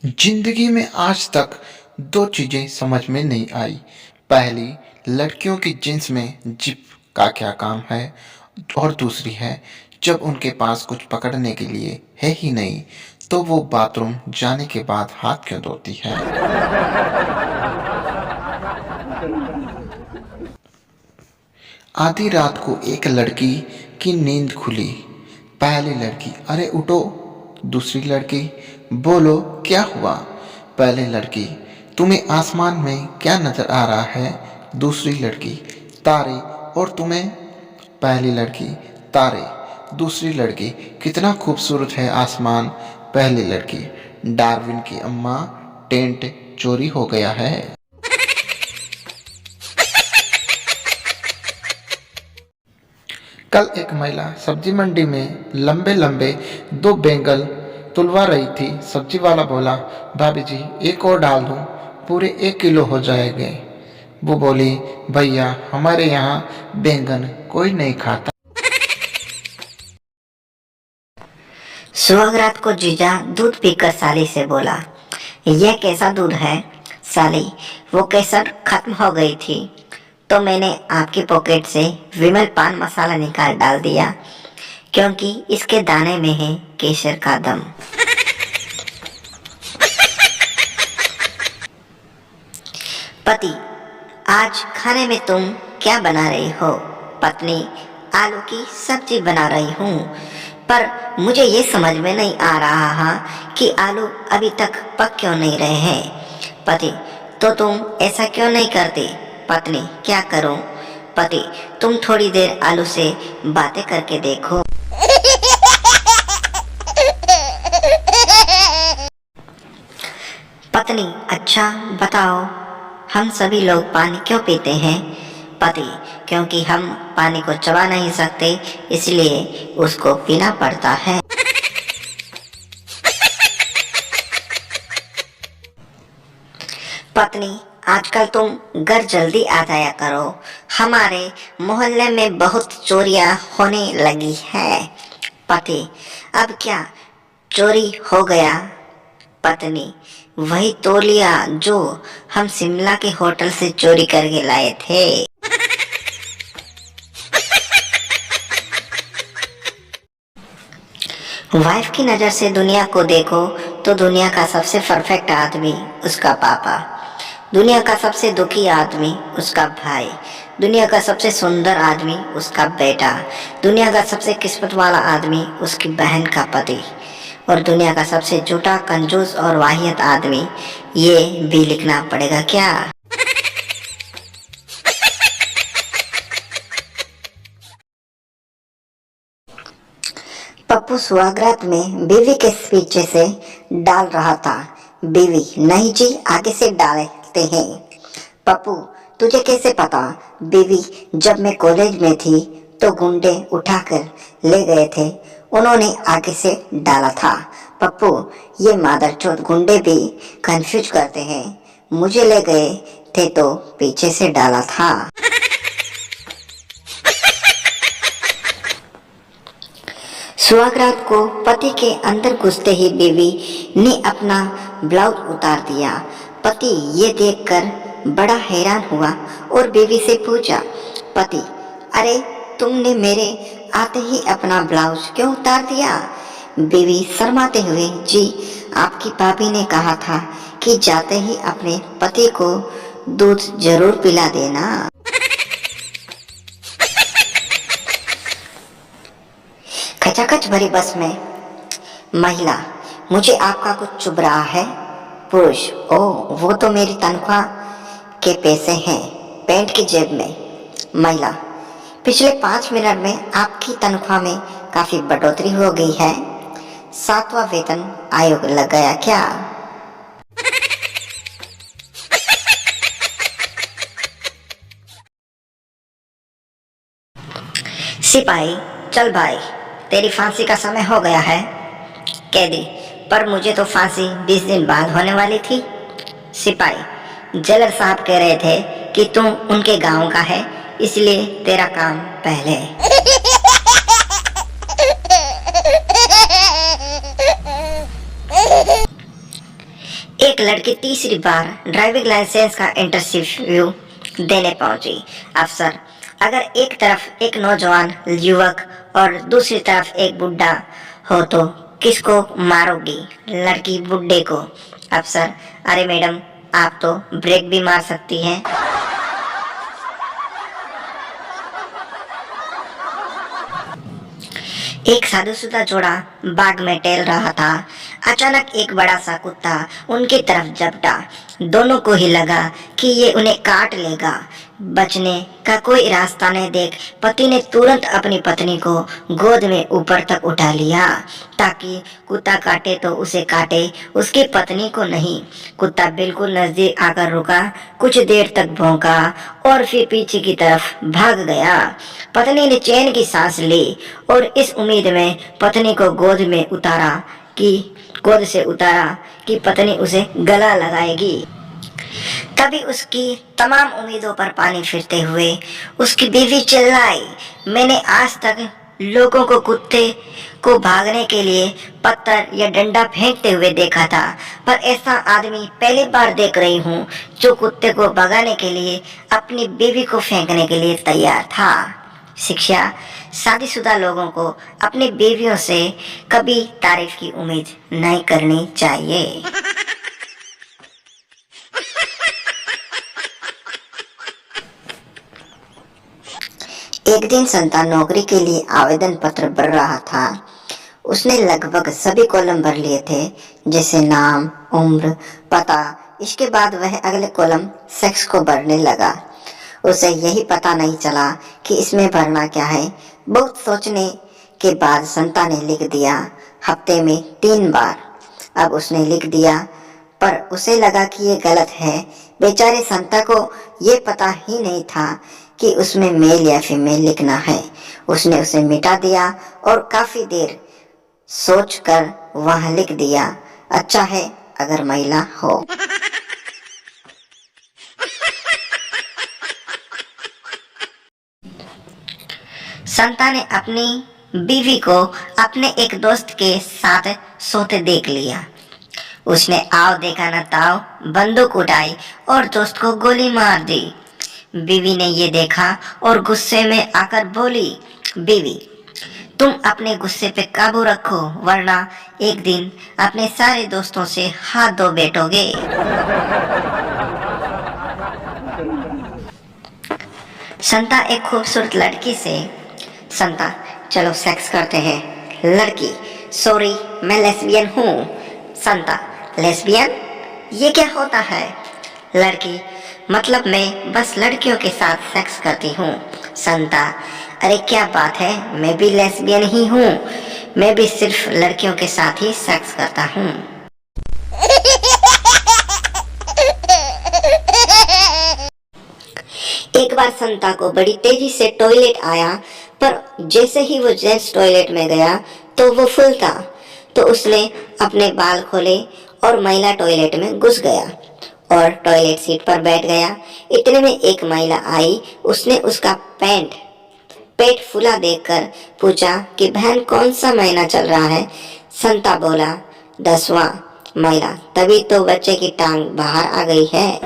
जिंदगी में आज तक दो चीजें समझ में नहीं आई। पहली, लड़कियों की जींस में जिप का क्या काम है, और दूसरी है, जब उनके पास कुछ पकड़ने के लिए है ही नहीं तो वो बाथरूम जाने के बाद हाथ क्यों धोती है। आधी रात को एक लड़की की नींद खुली। पहली लड़की, अरे उठो। दूसरी लड़की, बोलो क्या हुआ। पहली लड़की, तुम्हें आसमान में क्या नजर आ रहा है। दूसरी लड़की, तारे। और तुम्हें। पहली लड़की, तारे। दूसरी लड़की, कितना खूबसूरत है आसमान। पहली लड़की, डार्विन की अम्मा, टेंट चोरी हो गया है। कल एक महिला सब्जी मंडी में लंबे लंबे दो बैंगन तुलवा रही थी। सब्जी वाला बोला, भाभी जी एक और डाल दूं, पूरे 1 किलो हो जाएंगे। वो बोली, भैया हमारे यहाँ बैंगन कोई नहीं खाता। सुहाग रात को जीजा दूध पीकर साली से बोला, यह कैसा दूध है साली, वो केसर खत्म हो गई थी तो मैंने आपकी पॉकेट से विमल पान मसाला निकाल डाल दिया, क्योंकि इसके दाने में है केसर का दम। पति, आज खाने में तुम क्या बना रही हो। पत्नी, आलू की सब्जी बना रही हूँ, पर मुझे ये समझ में नहीं आ रहा कि आलू अभी तक पक क्यों नहीं रहे हैं। पति, तो तुम ऐसा क्यों नहीं करती। पत्नी, क्या करूं। पति, तुम थोड़ी देर आलू से बातें करके देखो। पत्नी, अच्छा बताओ, हम सभी लोग पानी क्यों पीते हैं। पति, क्योंकि हम पानी को चबा नहीं सकते, इसलिए उसको पीना पड़ता है। पत्नी, आजकल तुम घर जल्दी आ जाया करो, हमारे मोहल्ले में बहुत चोरियां होने लगी है। पति, अब क्या चोरी हो गया। पत्नी, वही तौलिया जो हम शिमला के होटल से चोरी करके लाए थे। वाइफ की नजर से दुनिया को देखो तो दुनिया का सबसे परफेक्ट आदमी उसका पापा, दुनिया का सबसे दुखी आदमी उसका भाई, दुनिया का सबसे सुंदर आदमी उसका बेटा, दुनिया का सबसे किस्मत वाला आदमी उसकी बहन का पति, और दुनिया का सबसे झूठा, कंजूस और वाहियत आदमी। ये भी लिखना पड़ेगा क्या। पप्पू सुहागरात में बीवी के पीछे से डाल रहा था। बीवी, नहीं जी आगे से डालते हैं। पप्पू, तुझे कैसे पता। बीवी, जब मैं कॉलेज में थी तो गुंडे उठाकर ले गए थे, उन्होंने आगे से डाला था। पप्पू, ये मादरचोद गुंडे भी कंफ्यूज करते हैं, मुझे ले गए थे तो पीछे से डाला था। सुहागरात को पति के अंदर घुसते ही बीवी ने अपना ब्लाउज उतार दिया। पति ये देखकर बड़ा हैरान हुआ और बीवी से पूछा, पति, अरे तुमने मेरे आते ही अपना ब्लाउज क्यों उतार दिया। बीवी शर्माते हुए, जी आपकी भाभी ने कहा था कि जाते ही अपने पति को दूध जरूर पिला देना। खचाखच भरी बस में महिला, मुझे आपका कुछ चुभ रहा है। पुरुष, ओ वो तो मेरी तनख्वाह के पैसे हैं, पैंट की जेब में। महिला, पिछले 5 मिनट में आपकी तनख्वाह में काफी बढ़ोतरी हो गई है, 7वां वेतन आयोग लग गया क्या। सिपाही, चल भाई, तेरी फांसी का समय हो गया है। कैदी, पर मुझे तो फांसी 20 दिन बाद होने वाली थी। सिपाही, जेलर साहब कह रहे थे कि तुम उनके गांव का है, इसलिए तेरा काम पहले। एक लड़की तीसरी बार ड्राइविंग लाइसेंस का इंटरव्यू देने पहुंची। अफसर, अगर एक तरफ एक नौजवान युवक और दूसरी तरफ एक बुढ़ा हो तो किसको मारोगी? लड़की बुढ़े को। अफसर, अरे मैडम, आप तो ब्रेक भी मार सकती हैं। एक साधुशुदा जोड़ा बाग में टहल रहा था। अचानक एक बड़ा सा कुत्ता उनकी तरफ झपटा। दोनों को ही लगा कि ये उन्हें काट लेगा। बचने का कोई रास्ता नहीं देख पति ने तुरंत अपनी पत्नी को गोद में ऊपर तक उठा लिया ताकि कुत्ता काटे तो उसे काटे, उसकी पत्नी को नहीं। कुत्ता बिल्कुल नजदीक आकर रुका, कुछ देर तक भौंका और फिर पीछे की तरफ भाग गया। पत्नी ने चैन की सांस ली और इस उम्मीद में पत्नी को गोद से उतारा कि पत्नी उसे गला लगाएगी। तभी उसकी तमाम उम्मीदों पर पानी फिरते हुए उसकी बीवी चिल्लाई, मैंने आज तक लोगों को कुत्ते को भागने के लिए पत्थर या डंडा फेंकते हुए देखा था, पर ऐसा आदमी पहली बार देख रही हूँ जो कुत्ते को भगाने के लिए अपनी बीवी को फेंकने के लिए तैयार था। शिक्षा, शादीशुदा लोगों को अपनी बीवियों से कभी तारीफ की उम्मीद नहीं करनी चाहिए। एक दिन संता नौकरी के लिए आवेदन पत्र भर रहा था। उसने लगभग सभी कॉलम भर लिए थे, जैसे नाम, उम्र, पता। इसके बाद वह अगले कॉलम सेक्स को भरने लगा। उसे यही पता नहीं चला कि इसमें भरना क्या है। बहुत सोचने के बाद संता ने लिख दिया, हफ्ते में 3 बार। अब उसने लिख दिया, पर उसे लगा कि ये गलत है। बेचारे संता को ये पता ही नहीं था कि उसमें मेल या फीमेल लिखना है। उसने उसे मिटा दिया और काफी देर सोचकर वहां लिख दिया, अच्छा है अगर महिला हो। संता ने अपनी बीवी को अपने एक दोस्त के साथ सोते देख लिया। उसने आओ देखा न ताओ बंदूक उठाई और दोस्त को गोली मार दी। बीवी ने ये देखा और गुस्से में आकर बोली, बीवी, तुम अपने गुस्से पे काबू रखो, वरना एक दिन अपने सारे दोस्तों से हाथ धो बैठोगे। संता एक खूबसूरत लड़की से, संता चलो सेक्स करते हैं। लड़की, सॉरी मैं लेस्बियन हूँ। संता, लेस्बियन? ये क्या होता है? लड़की, मतलब मैं बस लड़कियों के साथ सेक्स करती हूँ। संता, अरे क्या बात है, मैं भी लेस्बियन ही हूँ। मैं भी सिर्फ लड़कियों के साथ ही सेक्स करता हूँ। एक बार संता को बड़ी तेजी से टॉयलेट आया, पर जैसे ही वो जेंट्स टॉयलेट में गया तो वो फुल था। तो उसने अपने बाल खोले और महिला टॉयलेट में घुस गया और टॉयलेट सीट पर बैठ गया। इतने में एक महिला आई। उसने उसका पेट फूला देखकर पूछा कि बहन कौन सा महीना चल रहा है? संता बोला, 10वां। महिला, तभी तो बच्चे की टांग बाहर आ गई है।